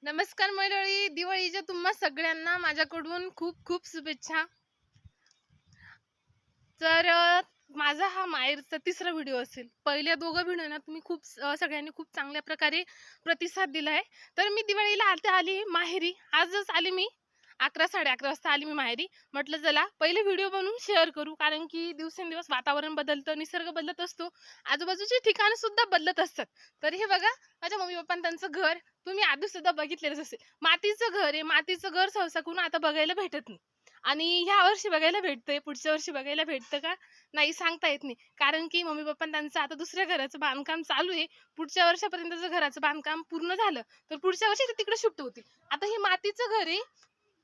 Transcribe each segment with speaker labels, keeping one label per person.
Speaker 1: नमस्कार मंडळी, दिवाळीच्या तुम्हा सगळ्यांना माझ्याकडून खूप खूप शुभेच्छा. तर माझा हा माहेरचा तिसरा व्हिडिओ असेल. पहिल्या दोघं व्हिडिओना तुम्ही सगळ्यांनी खूप चांगल्या प्रकारे प्रतिसाद दिलाय. तर मी दिवाळीला आली माहेरी. आजच आली मी 11-11:30 वाजता आली मी माहेरी. म्हटलं चला पहिले व्हिडिओ बनवून शेअर करू, कारण की दिवसेंदिवस वातावरण बदलतं, निसर्ग बदलत असतो, आजूबाजूची ठिकाणं सुद्धा बदलत असतात. तर हे बघा, माझ्या मम्मी पप्पांनी त्यांचं घर तुम्ही आधी सुद्धा बघितलेलंच असेल. मातीचं घर आहे. मातीचं घर सहसा कोण आता बघायला भेटत नाही. आणि ह्या वर्षी बघायला भेटतंय, पुढच्या वर्षी बघायला भेटतं का नाही सांगता येत नाही. कारण की मम्मी पप्पा त्यांचं आता दुसऱ्या घराचं बांधकाम चालू आहे. पुढच्या वर्षापर्यंतचं घराचं बांधकाम पूर्ण झालं तर पुढच्या वर्षी ते तिकडे शिफ्ट होतील. आता हे मातीचं घर आहे.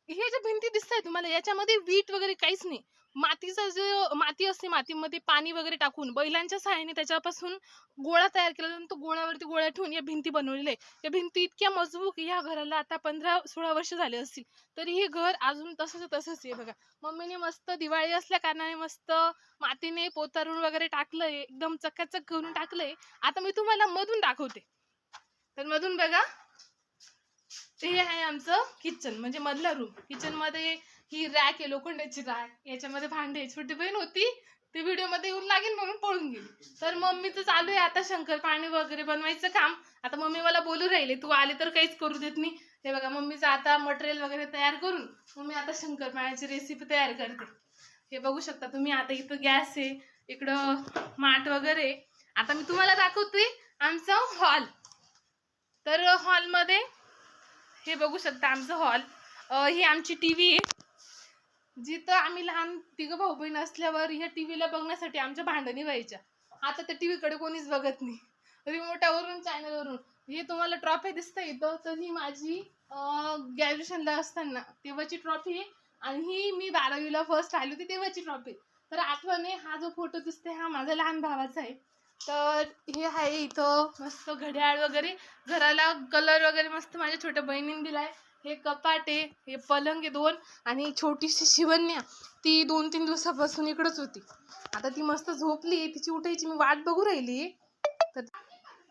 Speaker 1: हे जे भिंती दिसताय तुम्हाला, याच्यामध्ये वीट वगैरे काहीच नाही. मातीचा जो माती असते, मातीमध्ये पाणी वगैरे टाकून बैलांच्या सहाय्याने त्याच्यापासून गोळा तयार केला जातो. तो गोळ्यावरती गोळा ठेवून या भिंती बनवलेल्या आहे. या भिंती इतक्या मजबूत की या घराला आता 15-16 वर्ष झाले असतील, तरी हे घर अजून तसंच आहे बघा. मम्मीने मस्त दिवाळी असल्या कारणाने मस्त मातीने पोतरून वगैरे टाकलंय, एकदम चकाचक करून टाकलंय. आता मी तुम्हाला मधून दाखवते. तर मधून बघा, ते आहे आमचं किचन, म्हणजे मधला रूम. किचन मध्ये ही रॅक आहे, लोखंडाची रॅक. याच्यामध्ये भांडे. छोटी बहीण होती, ती व्हिडिओ मध्ये येऊन लागेल म्हणून पळून गेली. तर मम्मीचं चालू आहे आता शंकरपाळी वगैरे बनवायचं काम. आता मम्मी मला बोलू राहिले, तू आली तर काहीच करू देत नाही. हे बघा, मम्मीचं आता मटेरियल वगैरे तयार करून मम्मी आता शंकरपाळ्याची रेसिपी तयार करते. हे बघू शकता तुम्ही. आता इथं गॅस आहे, इकडं माठ वगैरे. आता मी तुम्हाला दाखवते आमचा हॉल. तर हॉलमध्ये हे बघू शकता आमचं हॉल. ही आमची टीव्ही आहे, जिथं आम्ही लहान तिघं भाऊ बहीण असल्यावर ह्या टीव्हीला बघण्यासाठी आमच्या भांडणी व्हायच्या. आता त्या टीव्हीकडे कोणीच बघत नाही. रिमोटावरून, चॅनलवरून. हे तुम्हाला ट्रॉफी दिसते इथं, तर ही माझी ग्रॅज्युएशनला असताना तेव्हाची ट्रॉफी आहे. आणि ही मी 12वीला फर्स्ट आली होती तेव्हाची ट्रॉफी. तर आठवणे हा जो फोटो दिसते हा माझ्या लहान भावाचा आहे. तर हे आहे इथं मस्त घड्याळ वगैरे. घराला कलर वगैरे मस्त माझ्या छोट्या बहिणीने दिलाय. हे कपाट आहे, हे पलंग आहे 2. आणि छोटीशी शिवण्या, ती 2-3 दिवसापासून इकडंच होती. आता ती मस्त झोपली, तिची उठायची मी वाट बघू राहिली. तर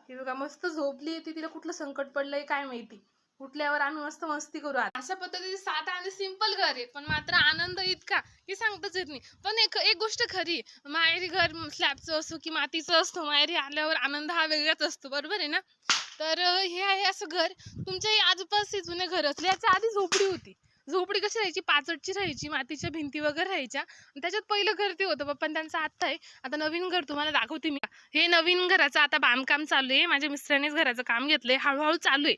Speaker 1: हे बघा, मस्त झोपली. ती, तिला कुठलं संकट पडलंय काय माहिती. उठल्यावर आम्ही मस्त मस्ती करू. अशा पद्धतीने साधा आणि सिंपल घर आहे, पण मात्र आनंद इतका की सांगताच येत नाही. पण एक गोष्ट खरी, माहेरी घर स्लॅबचं असो की मातीचं असतो, माहेरी आल्यावर आनंद हा वेगळाच असतो, बरोबर आहे ना. तर हे आहे असं घर. तुमच्या आजूबाजूचे जुने घर असले, याच्या आधी झोपडी होती. झोपडी कशी राहायची, पाचटची राहायची, मातीच्या भिंती वगैरे राहायच्या. त्याच्यात पहिलं घर ते होतं, पण त्यांचं आत्ता आहे. आता नवीन घर तुम्हाला दाखवते मी. हे नवीन घराचं आता बांधकाम चालू आहे. माझ्या मिस्टरांनीच घराचं काम घेतलंय, हळूहळू चालू आहे.